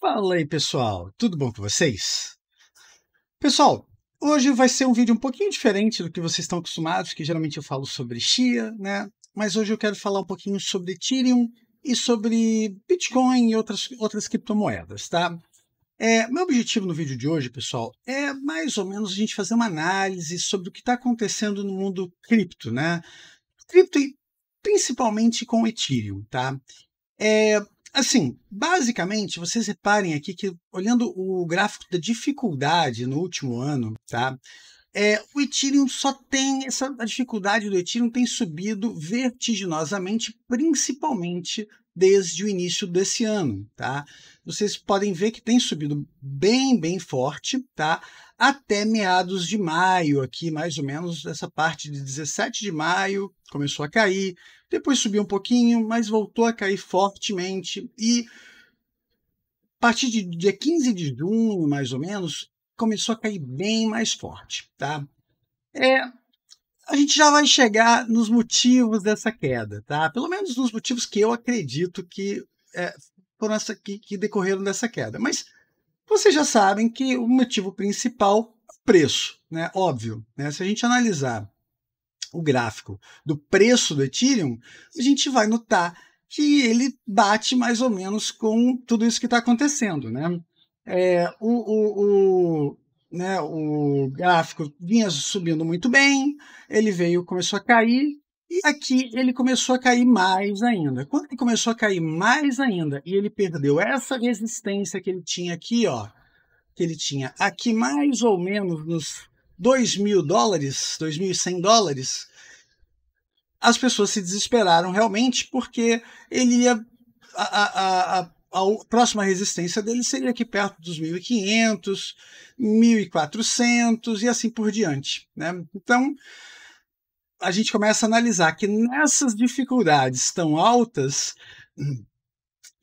Fala aí, pessoal, tudo bom com vocês? Pessoal, hoje vai ser um vídeo um pouquinho diferente do que vocês estão acostumados, que geralmente eu falo sobre Chia, né? Mas hoje eu quero falar um pouquinho sobre Ethereum e sobre Bitcoin e outras criptomoedas, tá? Meu objetivo no vídeo de hoje, pessoal, é mais ou menos a gente fazer uma análise sobre o que está acontecendo no mundo cripto, né? Cripto e principalmente com Ethereum, tá? É, assim, basicamente, vocês reparem aqui que, olhando o gráfico da dificuldade no último ano, tá? O Ethereum só tem a dificuldade do Ethereum tem subido vertiginosamente, principalmente desde o início desse ano, tá? Vocês podem ver que tem subido bem forte, tá? Até meados de maio, aqui mais ou menos, essa parte de 17 de maio começou a cair, depois subiu um pouquinho, mas voltou a cair fortemente e a partir de dia 15 de junho, mais ou menos, começou a cair bem mais forte, tá? É, a gente já vai chegar nos motivos dessa queda, tá? Pelo menos nos motivos que eu acredito que foram que decorreram dessa queda. Mas vocês já sabem que o motivo principal é o preço, né? Óbvio, né? Se a gente analisar o gráfico do preço do Ethereum, a gente vai notar que ele bate mais ou menos com tudo isso que está acontecendo, né? É, o gráfico vinha subindo muito bem, começou a cair, e aqui ele começou a cair mais ainda. Quando ele começou a cair mais ainda e ele perdeu essa resistência que ele tinha aqui, ó, que ele tinha aqui mais ou menos nos $2.000, $2.100, as pessoas se desesperaram realmente porque ele ia a próxima resistência dele seria aqui perto dos 1.500, 1.400 e assim por diante, né? Então, a gente começa a analisar que nessas dificuldades tão altas,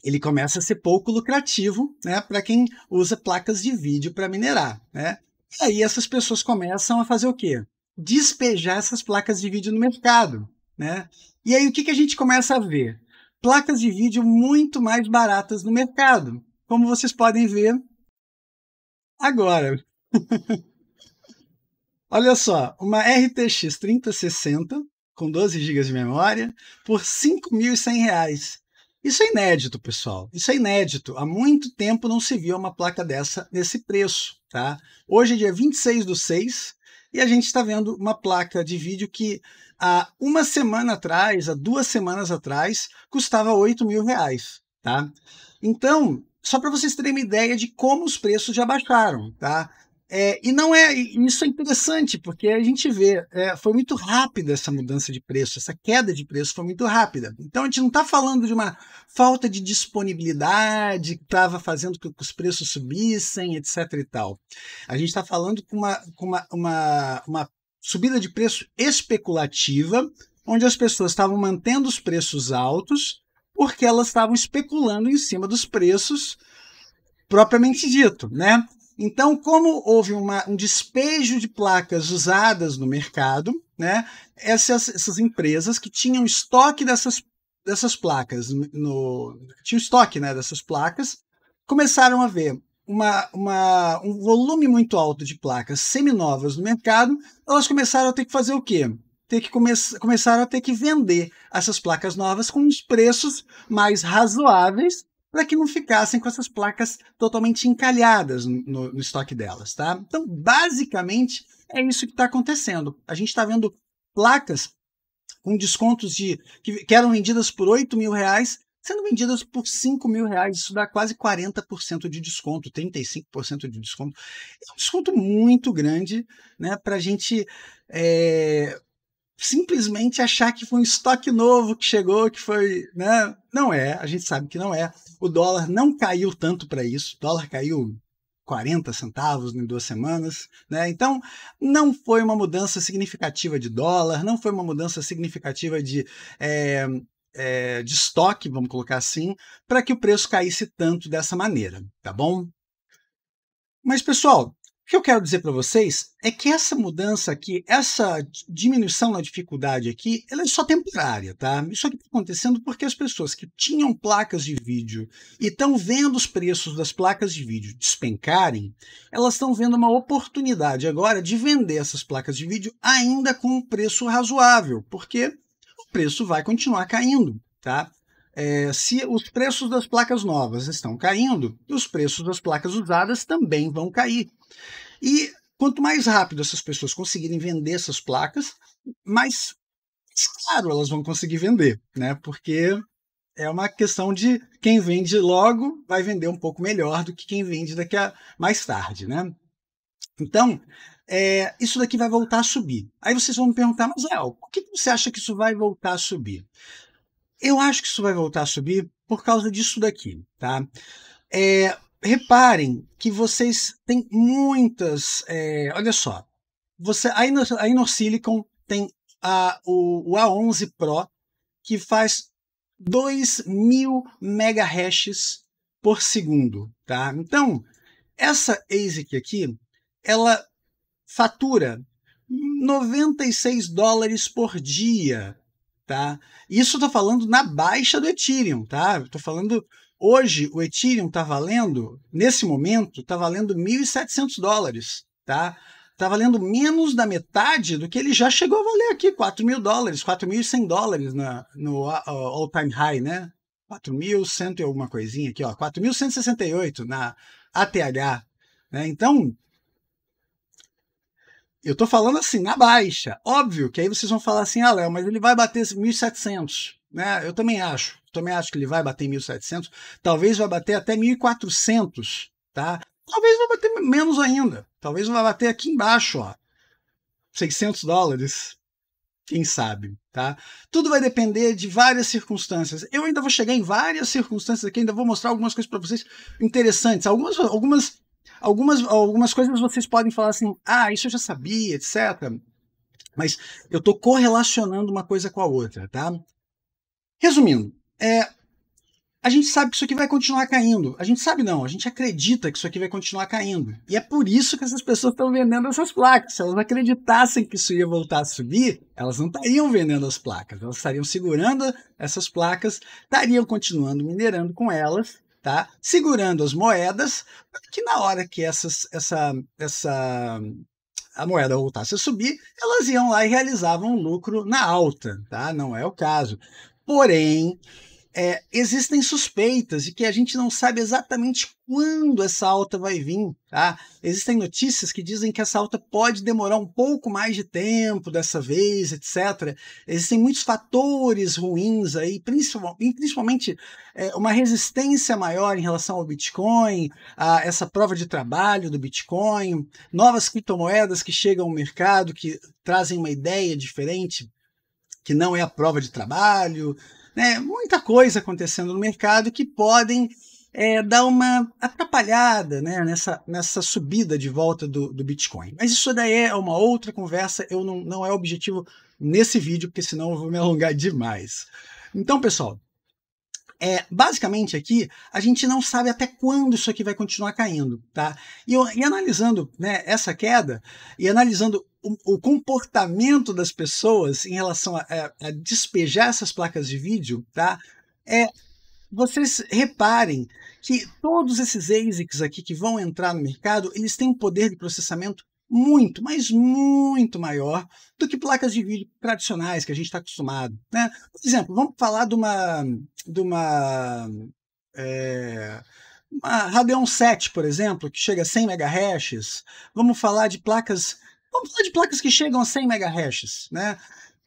ele começa a ser pouco lucrativo, né, para quem usa placas de vídeo para minerar, né? E aí essas pessoas começam a fazer o quê? Despejar essas placas de vídeo no mercado, né? E aí o que a gente começa a ver? Placas de vídeo muito mais baratas no mercado, como vocês podem ver agora. Olha só, uma RTX 3060 com 12 GB de memória por R$ 5.100. Isso é inédito, pessoal. Isso é inédito. Há muito tempo não se viu uma placa dessa nesse preço, tá? Hoje é dia 26/6 e a gente está vendo uma placa de vídeo que há uma semana atrás, há 2 semanas atrás, custava R$ 8.000, tá? Então, só para vocês terem uma ideia de como os preços já baixaram, tá? E não é isso é interessante, porque a gente vê, foi muito rápida essa mudança de preço, essa queda de preço foi muito rápida. Então a gente não está falando de uma falta de disponibilidade que estava fazendo com que os preços subissem, etc. e tal. A gente está falando com uma subida de preço especulativa, onde as pessoas estavam mantendo os preços altos porque elas estavam especulando em cima dos preços propriamente dito, né? Então, como houve um despejo de placas usadas no mercado, né, essas empresas que tinham estoque dessas placas, tinham estoque, né, dessas placas, começaram a ver um volume muito alto de placas seminovas no mercado, elas começaram a ter que fazer o quê? Começaram a ter que vender essas placas novas com os preços mais razoáveis para que não ficassem com essas placas totalmente encalhadas no estoque delas, tá? Então, basicamente, é isso que está acontecendo. A gente está vendo placas com descontos que eram vendidas por R$ 8.000, sendo vendidas por R$ 5.000. Isso dá quase 40% de desconto, 35% de desconto. É um desconto muito grande, né, para a gente simplesmente achar que foi um estoque novo que chegou, que foi, né? Não é, a gente sabe que não é. O dólar não caiu tanto para isso, o dólar caiu 40 centavos em 2 semanas, né? Então, não foi uma mudança significativa de dólar, não foi uma mudança significativa de estoque, vamos colocar assim, para que o preço caísse tanto dessa maneira, tá bom? Mas, pessoal, que eu quero dizer para vocês é que essa mudança aqui, essa diminuição na dificuldade aqui, ela é só temporária, tá? Isso aqui está acontecendo porque as pessoas que tinham placas de vídeo e estão vendo os preços das placas de vídeo despencarem, elas estão vendo uma oportunidade agora de vender essas placas de vídeo ainda com um preço razoável, porque o preço vai continuar caindo, tá? Se os preços das placas novas estão caindo, os preços das placas usadas também vão cair. E quanto mais rápido essas pessoas conseguirem vender essas placas, mais caro elas vão conseguir vender, né? Porque é uma questão de quem vende logo vai vender um pouco melhor do que quem vende daqui a mais tarde, né? Então, isso daqui vai voltar a subir. Aí vocês vão me perguntar, mas Léo, por que você acha que isso vai voltar a subir? Eu acho que isso vai voltar a subir por causa disso daqui, tá? Reparem que vocês têm muitas... olha só, a Inner Silicon tem o A11 Pro, que faz 2.000 megahashes por segundo, tá? Então, essa ASIC aqui, ela fatura $96 por dia, tá? Isso eu tô falando na baixa do Ethereum, tá? Eu tô falando hoje o Ethereum está valendo, nesse momento, está valendo $1.700, tá? Está valendo menos da metade do que ele já chegou a valer aqui, $4.000, $4.100 no all-time high, né? 4.100 e alguma coisinha aqui, ó, 4.168 na ATH, né? Então, eu estou falando assim, na baixa. Óbvio que aí vocês vão falar assim, Léo, mas ele vai bater 1.700, né? Eu também acho que ele vai bater 1.700, talvez vai bater até 1.400, tá? Talvez vai bater menos ainda, talvez vai bater aqui embaixo, ó, $600, quem sabe, tá? Tudo vai depender de várias circunstâncias. Eu ainda vou chegar em várias circunstâncias aqui, ainda vou mostrar algumas coisas para vocês interessantes, algumas coisas vocês podem falar assim, isso eu já sabia, etc. Mas eu estou correlacionando uma coisa com a outra, tá? Resumindo, a gente sabe que isso aqui vai continuar caindo. A gente sabe não, a gente acredita que isso aqui vai continuar caindo. E é por isso que essas pessoas estão vendendo essas placas. Se elas acreditassem que isso ia voltar a subir, elas não estariam vendendo as placas. Elas estariam segurando essas placas, estariam continuando minerando com elas, tá? Segurando as moedas, para que na hora que a moeda voltasse a subir, elas iam lá e realizavam um lucro na alta, tá? Não é o caso. Porém, existem suspeitas de que a gente não sabe exatamente quando essa alta vai vir, tá? Existem notícias que dizem que essa alta pode demorar um pouco mais de tempo dessa vez, etc. Existem muitos fatores ruins aí, principalmente uma resistência maior em relação ao Bitcoin, a essa prova de trabalho do Bitcoin, novas criptomoedas que chegam ao mercado que trazem uma ideia diferente, que não é a prova de trabalho, né? Muita coisa acontecendo no mercado que podem dar uma atrapalhada, né, nessa subida de volta do Bitcoin. Mas isso daí é uma outra conversa, não é objetivo nesse vídeo, porque senão eu vou me alongar demais. Então, pessoal, basicamente aqui a gente não sabe até quando isso aqui vai continuar caindo, tá? E analisando, né, essa queda e analisando o comportamento das pessoas em relação a despejar essas placas de vídeo, tá? Vocês reparem que todos esses ASICs aqui que vão entrar no mercado, eles têm um poder de processamento muito, mas muito maior do que placas de vídeo tradicionais que a gente está acostumado, né? Por exemplo, vamos falar de uma Radeon 7, por exemplo, que chega a 100 MHz. Vamos falar de placas que chegam a 100 MHz, né?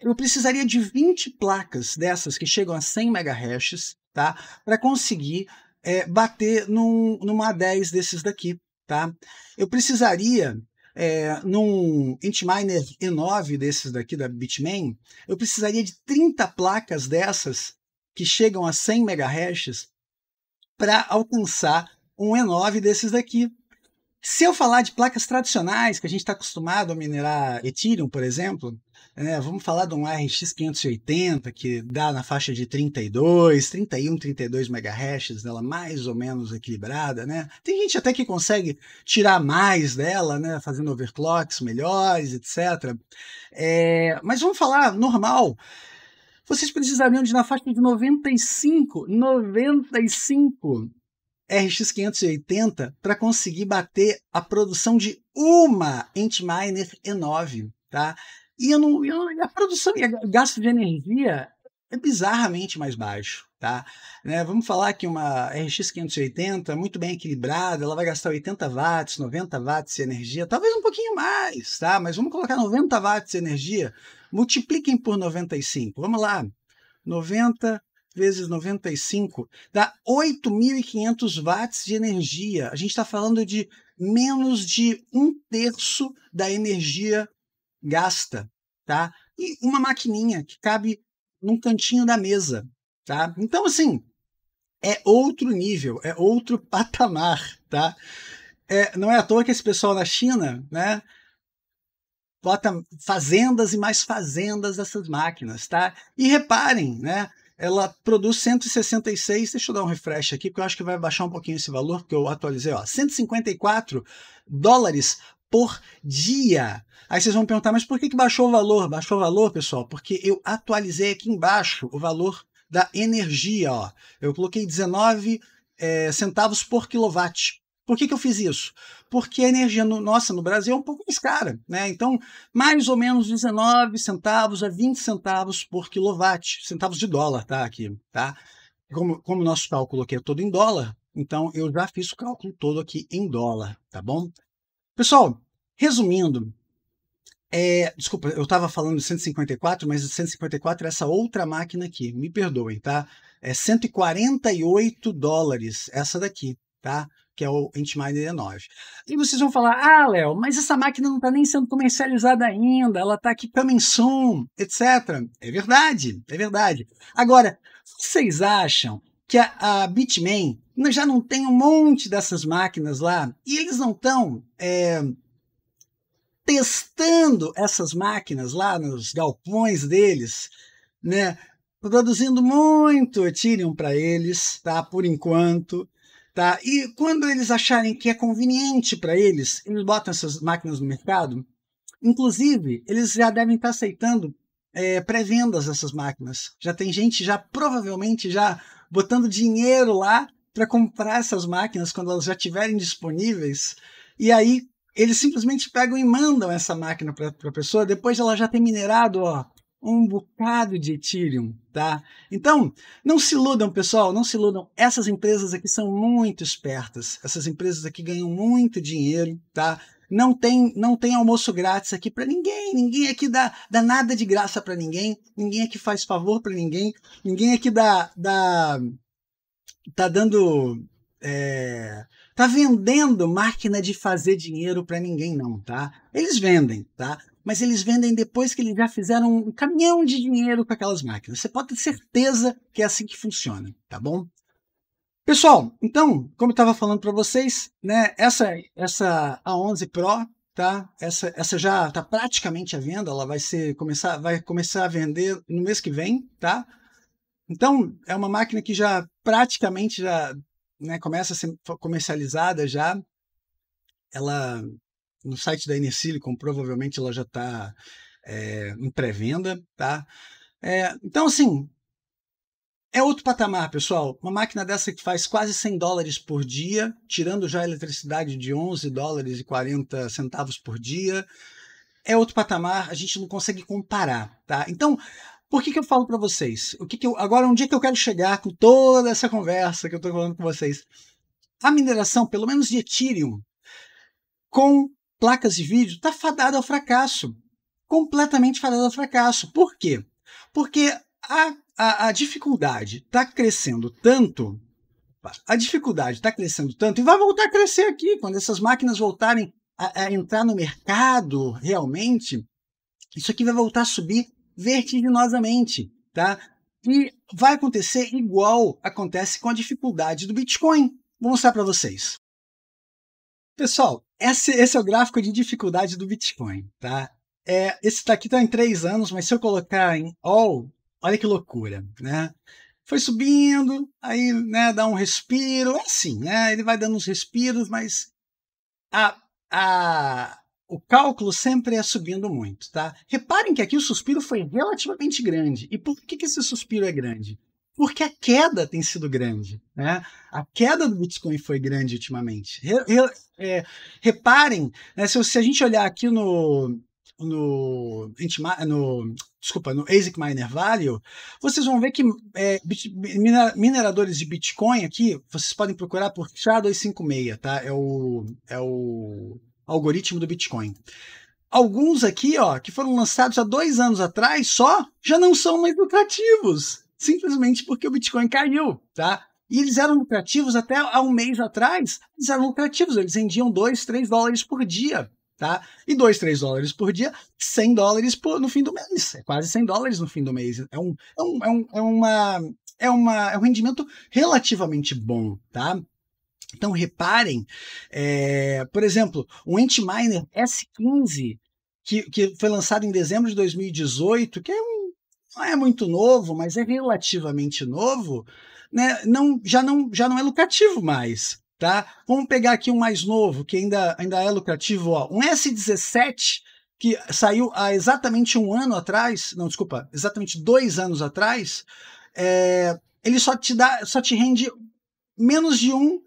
Eu precisaria de 20 placas dessas que chegam a 100 MHz, tá? Para conseguir bater numa A10 desses daqui, tá? Eu precisaria, num Antminer E9 desses daqui da Bitmain, eu precisaria de 30 placas dessas que chegam a 100 MHz para alcançar um E9 desses daqui. Se eu falar de placas tradicionais, que a gente está acostumado a minerar Ethereum, por exemplo, Vamos falar de um RX 580 que dá na faixa de 32, 31, 32 MHz, dela mais ou menos equilibrada, né? Tem gente até que consegue tirar mais dela, né? Fazendo overclocks melhores, etc. Mas vamos falar normal. Vocês precisariam de na faixa de 95 RX 580 para conseguir bater a produção de uma Antminer E9, tá? E a produção e o gasto de energia é bizarramente mais baixo, tá? Vamos falar que uma RX 580 muito bem equilibrada, ela vai gastar 80 watts, 90 watts de energia, talvez um pouquinho mais, tá? Mas vamos colocar 90 watts de energia, multipliquem por 95, vamos lá, 90 vezes 95 dá 8.500 watts de energia. A gente está falando de menos de 1/3 da energia gasta, tá? E uma maquininha que cabe num cantinho da mesa, tá? Então, assim, é outro nível, é outro patamar, tá? Não é à toa que esse pessoal na China, né, bota fazendas e mais fazendas dessas máquinas, tá? E reparem, né? Ela produz 166, deixa eu dar um refresh aqui, porque eu acho que vai baixar um pouquinho esse valor, porque eu atualizei, ó, $154 por dia. Aí vocês vão perguntar, mas por que baixou o valor? Baixou o valor, pessoal, porque eu atualizei aqui embaixo o valor da energia, ó. Eu coloquei 19 centavos por quilowatt. Por que eu fiz isso? Porque a energia nossa no Brasil é um pouco mais cara, né? Então, mais ou menos 19 centavos a 20 centavos por quilowatt, centavos de dólar, tá? Aqui, tá? Como o nosso cálculo aqui é todo em dólar, então eu já fiz o cálculo todo aqui em dólar, tá bom? Pessoal, resumindo, desculpa, eu estava falando de 154, mas o 154 é essa outra máquina aqui, me perdoem, tá? É $148 essa daqui, tá? Que é o Antminer E9. E vocês vão falar, ah, Léo, mas essa máquina não está nem sendo comercializada ainda, ela está aqui coming soon, etc. É verdade, é verdade. Agora, vocês acham que a Bitmain já não tem um monte dessas máquinas lá e eles não estão testando essas máquinas lá nos galpões deles, né? Produzindo muito Ethereum para eles, tá? Por enquanto, tá? E quando eles acharem que é conveniente para eles botam essas máquinas no mercado. Inclusive, eles já devem estar aceitando pré-vendas dessas máquinas. Já tem gente já provavelmente já botando dinheiro lá para comprar essas máquinas quando elas já estiverem disponíveis. E aí eles simplesmente pegam e mandam essa máquina para a pessoa depois de ela já ter minerado, ó, um bocado de Ethereum, tá? Então, não se iludam, pessoal, não se iludam. Essas empresas aqui são muito espertas. Essas empresas aqui ganham muito dinheiro, tá? Não tem almoço grátis aqui para ninguém. Ninguém aqui dá nada de graça para ninguém. Ninguém aqui faz favor para ninguém. Ninguém aqui tá dando tá vendendo máquina de fazer dinheiro para ninguém, não, tá? Eles vendem, tá? Mas eles vendem depois que eles já fizeram um caminhão de dinheiro com aquelas máquinas. Você pode ter certeza que é assim que funciona, tá bom? Pessoal, então, como eu estava falando para vocês, né, essa A11 Pro, tá? Essa já está praticamente à venda, ela vai começar a vender no mês que vem, tá? Então, é uma máquina que já praticamente né, começa a ser comercializada já. Ela, no site da Enersilicon, provavelmente ela já está em pré-venda, tá? Então, assim, é outro patamar, pessoal. Uma máquina dessa que faz quase $100 por dia, tirando já a eletricidade de $11,40 por dia. É outro patamar, a gente não consegue comparar, tá? Então, por que eu falo para vocês? Agora, um dia que eu quero chegar com toda essa conversa que eu estou falando com vocês, a mineração, pelo menos de Ethereum, com placas de vídeo, está fadada ao fracasso. Completamente fadada ao fracasso. Por quê? Porque a dificuldade está crescendo tanto, e vai voltar a crescer aqui, quando essas máquinas voltarem a entrar no mercado realmente, isso aqui vai voltar a subir vertiginosamente, tá? E vai acontecer igual acontece com a dificuldade do Bitcoin. Vou mostrar para vocês. Pessoal, esse é o gráfico de dificuldade do Bitcoin, tá? Esse daqui está em 3 anos, mas se eu colocar em all, olha que loucura, né? Foi subindo, aí, né, dá um respiro, é assim, né? Ele vai dando uns respiros, mas a, o cálculo sempre é subindo muito, tá? Reparem que aqui o suspiro foi relativamente grande. E por que esse suspiro é grande? Porque a queda tem sido grande, né? A queda do Bitcoin foi grande ultimamente. Reparem, né, se a gente olhar aqui desculpa, no ASIC Miner Value, vocês vão ver que mineradores de Bitcoin aqui, vocês podem procurar por SHA-256, tá? É o algoritmo do Bitcoin. Alguns aqui, ó, que foram lançados há 2 anos atrás só, já não são mais lucrativos, simplesmente porque o Bitcoin caiu, tá? E eles eram lucrativos até há um mês atrás, eles eram lucrativos, eles rendiam 2, 3 dólares por dia, tá? E 2, 3 dólares por dia, 100 dólares no fim do mês, é quase 100 dólares no fim do mês, é um rendimento relativamente bom, tá? Então, reparem, por exemplo, o Antminer S15, que foi lançado em dezembro de 2018, que não é muito novo, mas é relativamente novo, né? Já não é lucrativo mais. Tá? Vamos pegar aqui um mais novo, que ainda é lucrativo, ó, um S17, que saiu há exatamente 1 ano atrás, não, desculpa, exatamente 2 anos atrás, ele só te rende menos de $1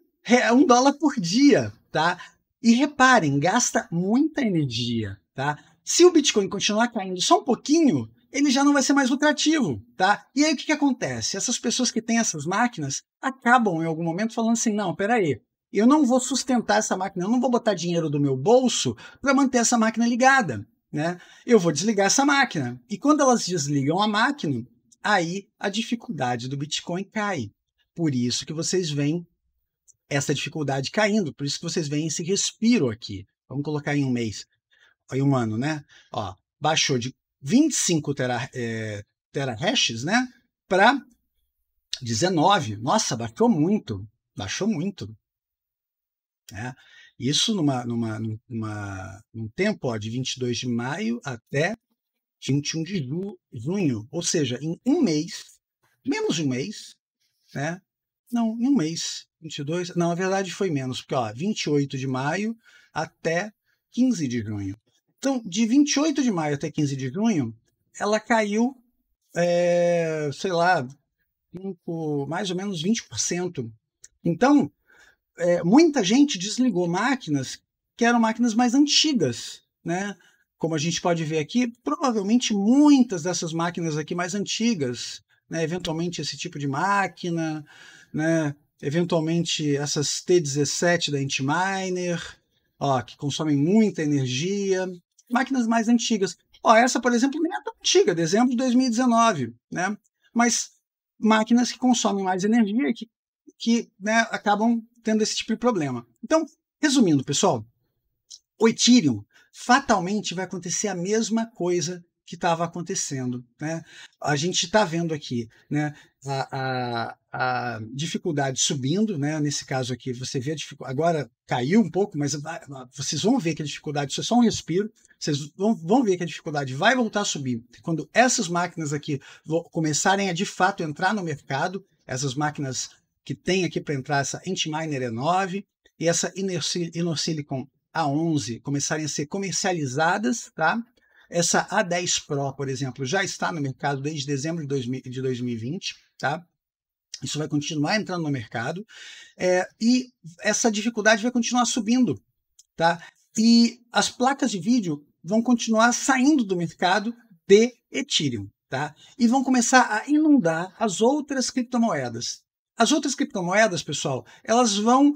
por dia, tá? E reparem, gasta muita energia, tá? Se o Bitcoin continuar caindo só um pouquinho, ele já não vai ser mais lucrativo, tá? E aí o que acontece? Essas pessoas que têm essas máquinas acabam em algum momento falando assim, não, peraí, eu não vou sustentar essa máquina, eu não vou botar dinheiro do meu bolso para manter essa máquina ligada, né? Eu vou desligar essa máquina. E quando elas desligam a máquina, aí a dificuldade do Bitcoin cai. Por isso que vocês veem essa dificuldade caindo, por isso que vocês veem esse respiro aqui. Vamos colocar em um mês, em um ano, né? Ó, baixou de 25 terahashes, né, para 19. Nossa, baixou muito. Né? Isso num tempo, ó, de 22 de maio até 21 de junho, ou seja, em um mês, menos de um mês, né? Não, em um mês, 22, não, na verdade foi menos, porque ó, 28 de maio até 15 de junho. Então, de 28 de maio até 15 de junho, ela caiu, sei lá, mais ou menos 20%. Então, muita gente desligou máquinas que eram máquinas mais antigas, né? Como a gente pode ver aqui, provavelmente muitas dessas máquinas aqui mais antigas, né? Eventualmente esse tipo de máquina, né? Eventualmente essas T17 da Antminer, ó, que consomem muita energia, máquinas mais antigas. Ó, essa, por exemplo, nem é tão antiga, dezembro de 2019, né? Mas máquinas que consomem mais energia que né, acabam tendo esse tipo de problema. Então, resumindo, pessoal, o Ethereum fatalmente vai acontecer a mesma coisa que estava acontecendo, né? A gente está vendo aqui, né, a dificuldade subindo, né? Nesse caso aqui, você vê a dificuldade, agora caiu um pouco, mas vocês vão ver que a dificuldade, isso é só um respiro, vocês vão ver que a dificuldade vai voltar a subir. Quando essas máquinas aqui começarem a de fato entrar no mercado, essas máquinas que tem aqui para entrar, essa Antminer E9 e essa Inner Silicon A11 começarem a ser comercializadas, tá? Essa A10 Pro, por exemplo, já está no mercado desde dezembro de 2020, tá? Isso vai continuar entrando no mercado e essa dificuldade vai continuar subindo, tá? E as placas de vídeo vão continuar saindo do mercado de Ethereum, tá? E vão começar a inundar as outras criptomoedas. As outras criptomoedas, pessoal, elas vão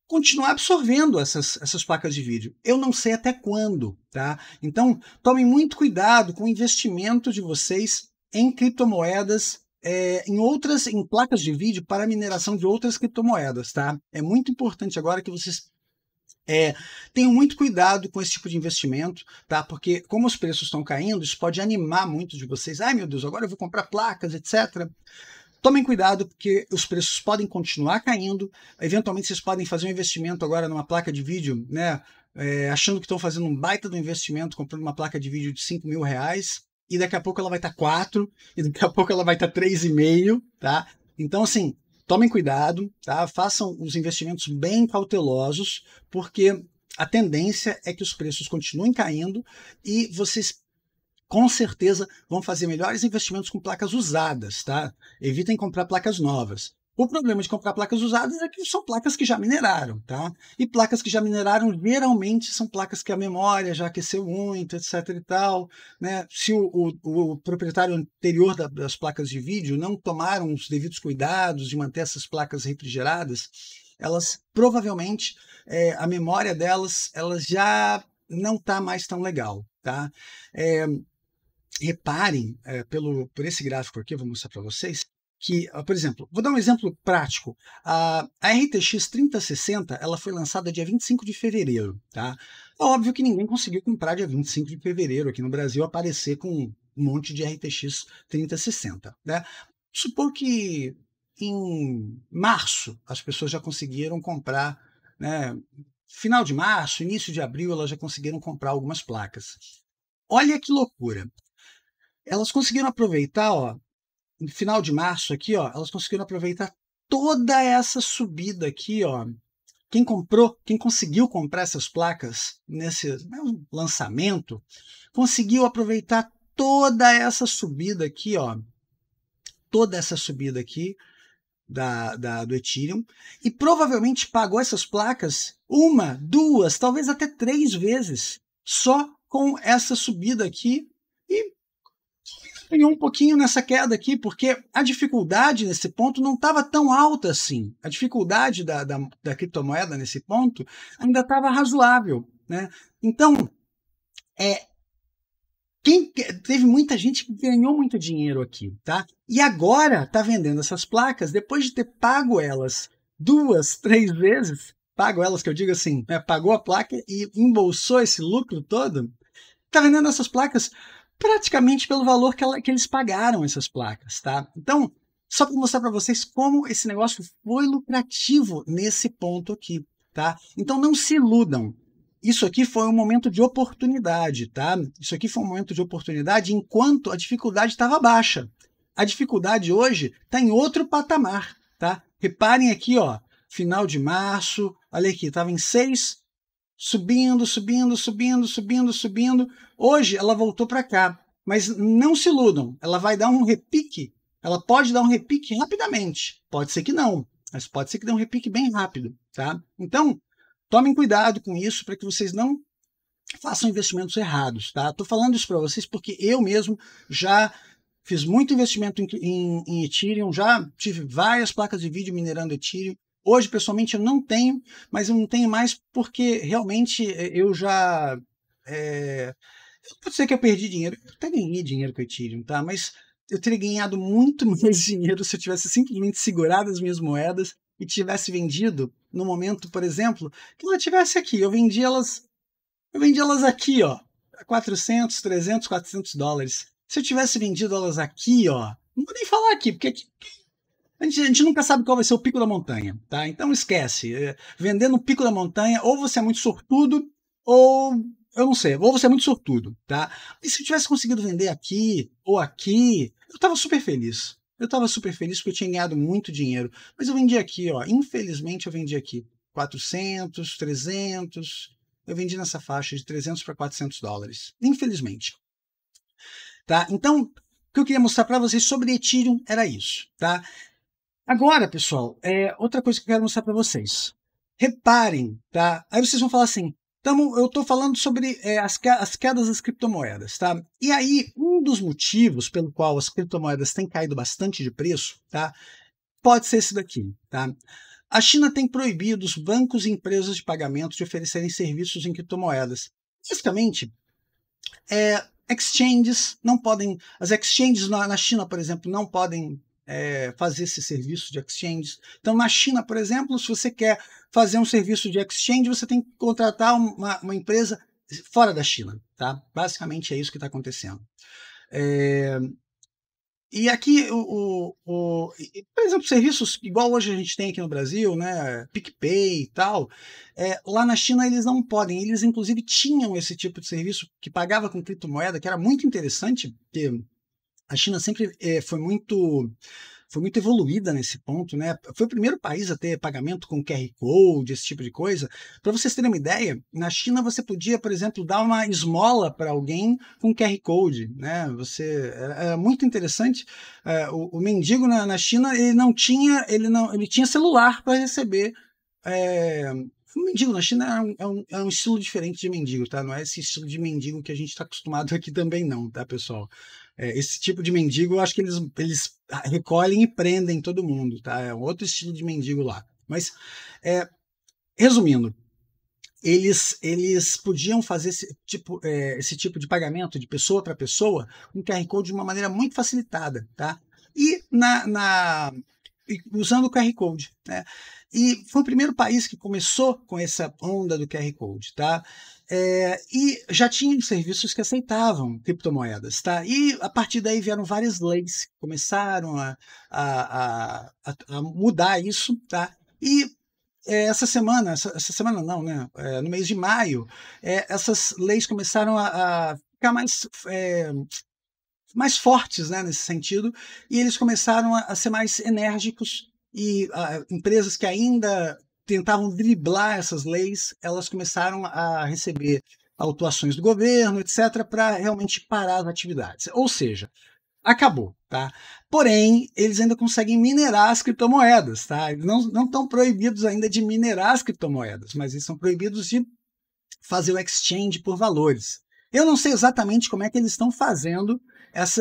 continuar absorvendo essas placas de vídeo. Eu não sei até quando, tá? Então, tomem muito cuidado com o investimento de vocês em criptomoedas, em placas de vídeo para mineração de outras criptomoedas, tá? É muito importante agora que vocês tenham muito cuidado com esse tipo de investimento, tá? Porque como os preços estão caindo, isso pode animar muito de vocês. Ai, meu Deus, agora eu vou comprar placas, etc. Tomem cuidado, porque os preços podem continuar caindo. Eventualmente, vocês podem fazer um investimento agora numa placa de vídeo, né, achando que estão fazendo um baita do investimento, comprando uma placa de vídeo de R$ 5.000, e daqui a pouco ela vai estar 4, e daqui a pouco ela vai estar 3,5, tá? Então, assim, tomem cuidado, tá? Façam os investimentos bem cautelosos, porque a tendência é que os preços continuem caindo e vocês com certeza vão fazer melhores investimentos com placas usadas, tá? Evitem comprar placas novas. O problema de comprar placas usadas é que são placas que já mineraram, tá? E placas que já mineraram geralmente são placas que a memória já aqueceu muito, etc e tal, né? Se o proprietário anterior das placas de vídeo não tomaram os devidos cuidados de manter essas placas refrigeradas, elas provavelmente, a memória delas, elas já não está mais tão legal, tá? Reparem, por esse gráfico aqui, eu vou mostrar para vocês, que, por exemplo, vou dar um exemplo prático. A RTX 3060 ela foi lançada dia 25 de fevereiro. Tá? É óbvio que ninguém conseguiu comprar dia 25 de fevereiro aqui no Brasil, aparecer com um monte de RTX 3060. Né? Supor que em março as pessoas já conseguiram comprar, né? Final de março, início de abril, elas já conseguiram comprar algumas placas. Olha que loucura! Elas conseguiram aproveitar, ó, no final de março aqui, ó, elas conseguiram aproveitar toda essa subida aqui, ó. Quem conseguiu comprar essas placas nesse lançamento, conseguiu aproveitar toda essa subida aqui, ó. Toda essa subida aqui do Ethereum e provavelmente pagou essas placas 1, 2, talvez até 3 vezes só com essa subida aqui e ganhou um pouquinho nessa queda aqui, porque a dificuldade nesse ponto não estava tão alta assim. A dificuldade da criptomoeda nesse ponto ainda estava razoável. Né? Então, teve muita gente que ganhou muito dinheiro aqui. Tá? E agora está vendendo essas placas, depois de ter pago elas 2, 3 vezes, pago elas, que eu digo assim, né? Pagou a placa e embolsou esse lucro todo, está vendendo essas placas praticamente pelo valor que eles pagaram essas placas, tá? Então, só para mostrar para vocês como esse negócio foi lucrativo nesse ponto aqui, tá? Então, não se iludam. Isso aqui foi um momento de oportunidade, tá? Isso aqui foi um momento de oportunidade enquanto a dificuldade estava baixa. A dificuldade hoje está em outro patamar, tá? Reparem aqui, ó, final de março, olha aqui, estava em 6, subindo, subindo, subindo, subindo, subindo. Hoje ela voltou para cá, mas não se iludam, ela vai dar um repique, ela pode dar um repique rapidamente, pode ser que não, mas pode ser que dê um repique bem rápido, tá? Então, tomem cuidado com isso para que vocês não façam investimentos errados, tá? Tô falando isso para vocês porque eu mesmo já fiz muito investimento em Ethereum, já tive várias placas de vídeo minerando Ethereum. Hoje, pessoalmente, eu não tenho, mas eu não tenho mais porque realmente eu já... pode ser que eu perdi dinheiro, eu até ganhei dinheiro com o Ethereum, tá? Mas eu teria ganhado muito mais dinheiro se eu tivesse simplesmente segurado as minhas moedas e tivesse vendido no momento, por exemplo, que ela tivesse aqui. Eu vendi elas aqui, ó, a 400, 300, 400 dólares. Se eu tivesse vendido elas aqui, ó, não vou nem falar aqui, porque aqui a gente nunca sabe qual vai ser o pico da montanha, tá? Então esquece. Vender no pico da montanha, ou você é muito sortudo, ou eu não sei, ou você é muito sortudo, tá? E se eu tivesse conseguido vender aqui ou aqui, eu tava super feliz. Eu tava super feliz porque eu tinha ganhado muito dinheiro. Mas eu vendi aqui, ó. Infelizmente eu vendi aqui 400, 300. Eu vendi nessa faixa de 300 para 400 dólares. Infelizmente. Tá? Então, o que eu queria mostrar para vocês sobre Ethereum era isso, tá? Agora, pessoal, outra coisa que eu quero mostrar para vocês. Reparem, tá? Aí vocês vão falar assim, então eu estou falando sobre as quedas das criptomoedas, tá? E aí, um dos motivos pelo qual as criptomoedas têm caído bastante de preço, tá? Pode ser esse daqui, tá? A China tem proibido os bancos e empresas de pagamento de oferecerem serviços em criptomoedas. Basicamente, exchanges não podem, as exchanges na China, por exemplo, não podem fazer esse serviço de exchange. Então, na China, por exemplo, se você quer fazer um serviço de exchange, você tem que contratar uma empresa fora da China. Tá? Basicamente é isso que está acontecendo. E aqui, por exemplo, serviços igual hoje a gente tem aqui no Brasil, né, PicPay e tal, lá na China eles não podem. Eles, inclusive, tinham esse tipo de serviço que pagava com criptomoeda, que era muito interessante, porque a China sempre foi muito evoluída nesse ponto, né? Foi o primeiro país a ter pagamento com QR Code, esse tipo de coisa. Para vocês terem uma ideia, na China você podia, por exemplo, dar uma esmola para alguém com QR Code, né? Era muito interessante. O mendigo na China ele tinha celular para receber. O mendigo na China é um estilo diferente de mendigo, tá? Não é esse estilo de mendigo que a gente está acostumado aqui também, não, tá, pessoal? Esse tipo de mendigo, eu acho que eles recolhem e prendem todo mundo, tá? É um outro estilo de mendigo lá. Mas, resumindo, eles podiam fazer esse tipo de pagamento de pessoa para pessoa com QR Code de uma maneira muito facilitada, tá? E usando o QR Code, né? E foi o primeiro país que começou com essa onda do QR Code, tá? E já tinham serviços que aceitavam criptomoedas, tá? E a partir daí vieram várias leis que começaram a mudar isso, tá? E essa semana não, né? No mês de maio, essas leis começaram a ficar mais fortes, né, nesse sentido, e eles começaram a ser mais enérgicos e empresas que ainda tentavam driblar essas leis, elas começaram a receber autuações do governo, etc., para realmente parar as atividades. Ou seja, acabou, tá? Porém, eles ainda conseguem minerar as criptomoedas, tá? Eles não estão proibidos ainda de minerar as criptomoedas, mas eles são proibidos de fazer o exchange por valores. Eu não sei exatamente como é que eles estão fazendo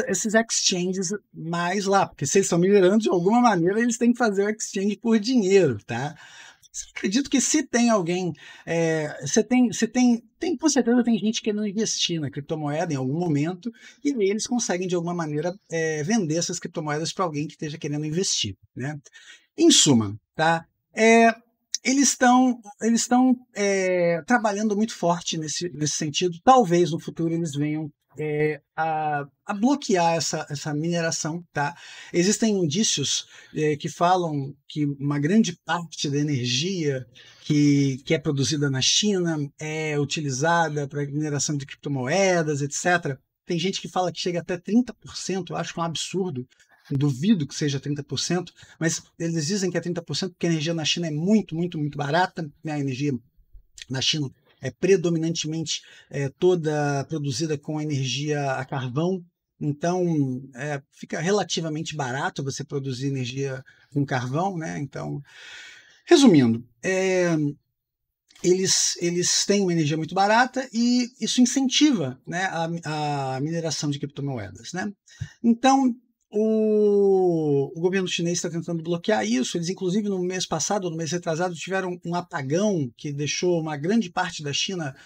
esses exchanges mais lá, porque se eles estão minerando de alguma maneira, eles têm que fazer o exchange por dinheiro, tá? Acredito que se tem alguém, com certeza tem gente querendo investir na criptomoeda em algum momento, e aí eles conseguem de alguma maneira vender essas criptomoedas para alguém que esteja querendo investir, né? Em suma, tá? Eles estão trabalhando muito forte nesse sentido. Talvez no futuro eles venham a bloquear essa mineração, tá? Existem indícios que falam que uma grande parte da energia que é produzida na China é utilizada para mineração de criptomoedas, etc. Tem gente que fala que chega até 30%, eu acho que é um absurdo. Duvido que seja 30%, mas eles dizem que é 30% porque a energia na China é muito, muito, muito barata, né? A energia na China é predominantemente toda produzida com energia a carvão, então fica relativamente barato você produzir energia com carvão, né? Então, resumindo, eles têm uma energia muito barata e isso incentiva, né, a mineração de criptomoedas, né? Então, o governo chinês está tentando bloquear isso. Eles, inclusive, no mês passado, no mês retrasado, tiveram um apagão que deixou uma grande parte da China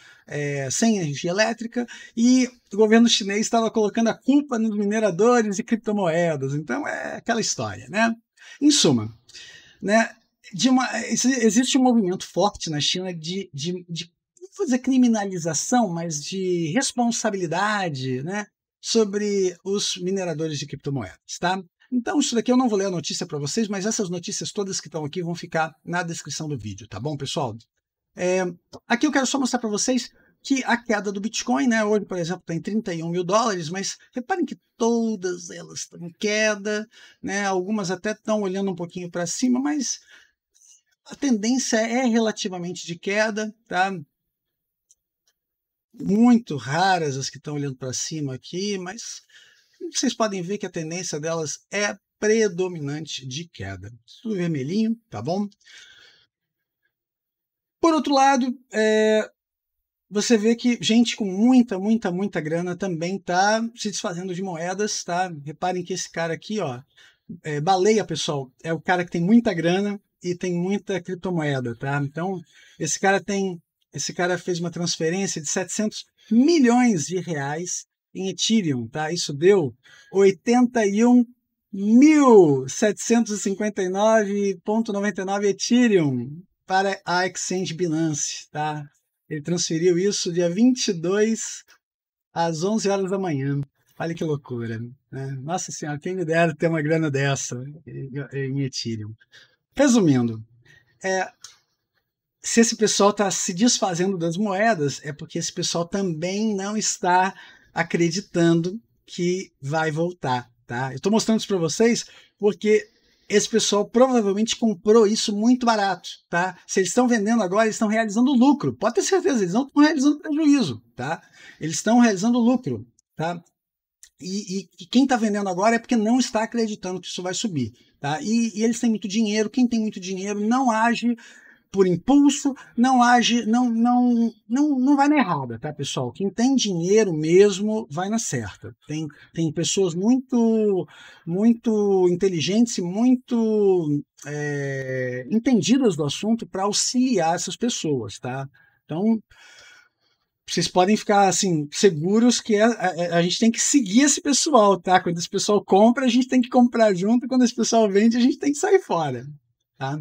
sem energia elétrica, e o governo chinês estava colocando a culpa nos mineradores e criptomoedas. Então, é aquela história, né? Em suma, né, existe um movimento forte na China não vou dizer criminalização, mas de responsabilidade, né, sobre os mineradores de criptomoedas, tá? Então, isso daqui eu não vou ler a notícia para vocês, mas essas notícias todas que estão aqui vão ficar na descrição do vídeo, tá bom, pessoal? Aqui eu quero só mostrar para vocês que a queda do Bitcoin, né, hoje, por exemplo, está em 31 mil dólares, mas reparem que todas elas estão em queda, né, algumas até estão olhando um pouquinho para cima, mas a tendência é relativamente de queda, tá? Muito raras as que estão olhando para cima aqui, mas vocês podem ver que a tendência delas é predominante de queda. Tudo vermelhinho, tá bom? Por outro lado, você vê que gente com muita, muita, muita grana também está se desfazendo de moedas, tá? Reparem que esse cara aqui, ó, baleia, pessoal, é o cara que tem muita grana e tem muita criptomoeda, tá? Então, esse cara fez uma transferência de 700 milhões de reais em Ethereum, tá? Isso deu 81.759,99 Ethereum para a Exchange Binance, tá? Ele transferiu isso dia 22 às 11 horas da manhã. Olha que loucura, né? Nossa senhora, quem me dera ter uma grana dessa em Ethereum. Resumindo, se esse pessoal está se desfazendo das moedas, é porque esse pessoal também não está acreditando que vai voltar, tá? Eu estou mostrando isso para vocês porque esse pessoal provavelmente comprou isso muito barato, tá? Se eles estão vendendo agora, eles estão realizando lucro. Pode ter certeza, eles não estão realizando prejuízo, tá? Eles estão realizando lucro, tá? E quem está vendendo agora é porque não está acreditando que isso vai subir, tá? E eles têm muito dinheiro. Quem tem muito dinheiro não age por impulso, não age, não vai na errada, tá, pessoal? Quem tem dinheiro mesmo vai na certa. Tem pessoas muito inteligentes e muito entendidas do assunto para auxiliar essas pessoas, tá? Então, vocês podem ficar assim seguros que a gente tem que seguir esse pessoal, tá? Quando esse pessoal compra, a gente tem que comprar junto. Quando esse pessoal vende, a gente tem que sair fora, tá?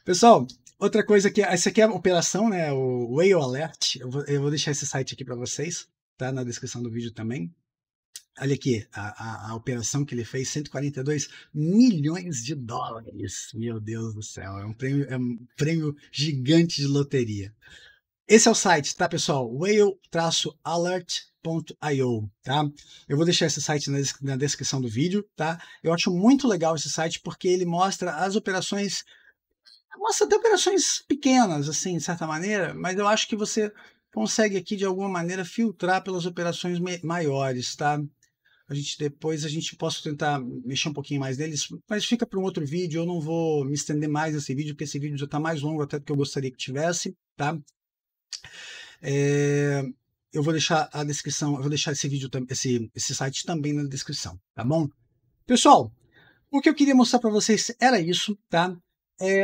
Pessoal, outra coisa que essa aqui é a operação, né? O Whale Alert. Eu vou deixar esse site aqui para vocês, tá? Na descrição do vídeo também. Olha aqui, a operação que ele fez, 142 milhões de dólares. Meu Deus do céu, é um prêmio gigante de loteria. Esse é o site, tá, pessoal? Whale-alert.io, tá? Eu vou deixar esse site na descrição do vídeo, tá? Eu acho muito legal esse site porque ele mostra as operações, mostra até operações pequenas, assim, de certa maneira, mas eu acho que você consegue aqui, de alguma maneira, filtrar pelas operações maiores, tá? Depois a gente possa tentar mexer um pouquinho mais neles, mas fica para um outro vídeo. Eu não vou me estender mais nesse vídeo, porque esse vídeo já está mais longo até do que eu gostaria que tivesse, tá? Eu vou deixar a descrição, eu vou deixar esse vídeo, esse site também na descrição, tá bom? Pessoal, o que eu queria mostrar para vocês era isso, tá?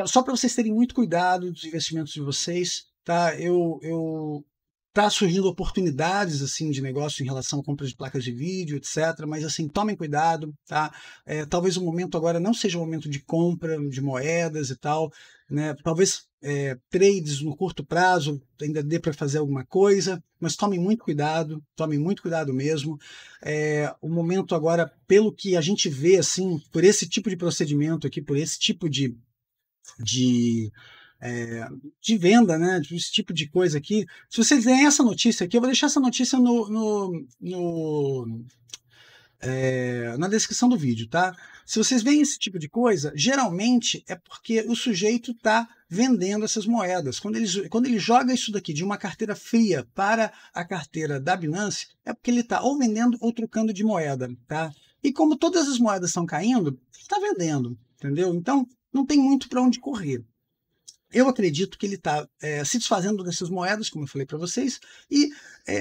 Só para vocês terem muito cuidado dos investimentos de vocês, tá? Tá surgindo oportunidades assim de negócio em relação à compra de placas de vídeo, etc. Mas assim, tomem cuidado, tá? Talvez o momento agora não seja o momento de compra de moedas e tal, né? Talvez trades no curto prazo ainda dê para fazer alguma coisa, mas tomem muito cuidado mesmo. O momento agora, pelo que a gente vê assim, por esse tipo de procedimento aqui, por esse tipo de venda, né? Esse tipo de coisa aqui. Se vocês lerem essa notícia aqui, eu vou deixar essa notícia na descrição do vídeo, tá? Se vocês veem esse tipo de coisa, geralmente é porque o sujeito está vendendo essas moedas. Quando ele joga isso daqui de uma carteira fria para a carteira da Binance, é porque ele está ou vendendo ou trocando de moeda, tá? E como todas as moedas estão caindo, ele está vendendo, entendeu? Então, não tem muito para onde correr. Eu acredito que ele está se desfazendo dessas moedas, como eu falei para vocês, e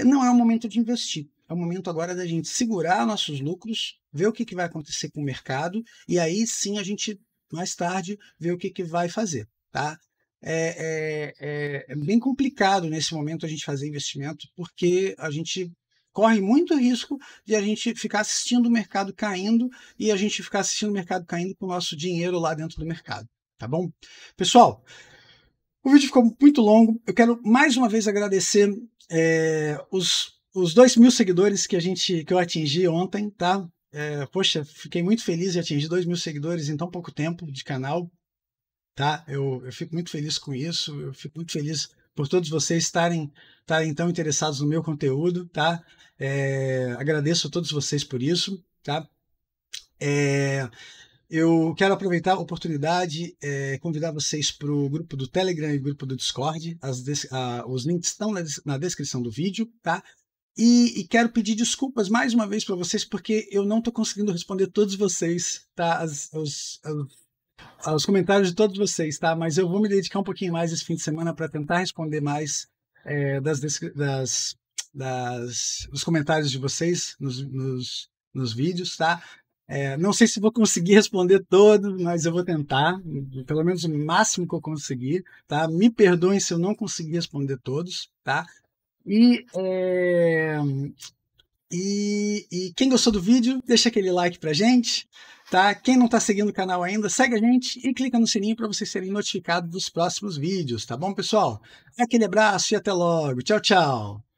não é o momento de investir. É o momento agora da gente segurar nossos lucros, ver o que vai acontecer com o mercado, e aí sim a gente, mais tarde, ver o que vai fazer. Tá? É bem complicado nesse momento a gente fazer investimento, porque a gente corre muito risco de a gente ficar assistindo o mercado caindo e a gente ficar assistindo o mercado caindo com o nosso dinheiro lá dentro do mercado. Tá bom? Pessoal, o vídeo ficou muito longo. Eu quero mais uma vez agradecer os 2.000 seguidores que eu atingi ontem, tá? Poxa, fiquei muito feliz de atingir 2.000 seguidores em tão pouco tempo de canal, tá? Eu fico muito feliz com isso. Eu fico muito feliz por todos vocês estarem tão interessados no meu conteúdo, tá? Agradeço a todos vocês por isso, tá? Eu quero aproveitar a oportunidade e convidar vocês para o grupo do Telegram e grupo do Discord. Os links estão na descrição do vídeo, tá? E quero pedir desculpas mais uma vez para vocês, porque eu não estou conseguindo responder todos vocês, tá? Aos comentários de todos vocês, tá? Mas eu vou me dedicar um pouquinho mais esse fim de semana para tentar responder mais dos comentários de vocês nos vídeos, tá? Não sei se vou conseguir responder todos, mas eu vou tentar, pelo menos o máximo que eu conseguir, tá? Me perdoem se eu não conseguir responder todos, tá? E quem gostou do vídeo, deixa aquele like pra gente, tá? Quem não tá seguindo o canal ainda, segue a gente e clica no sininho para vocês serem notificados dos próximos vídeos, tá bom, pessoal? Aquele abraço e até logo. Tchau, tchau!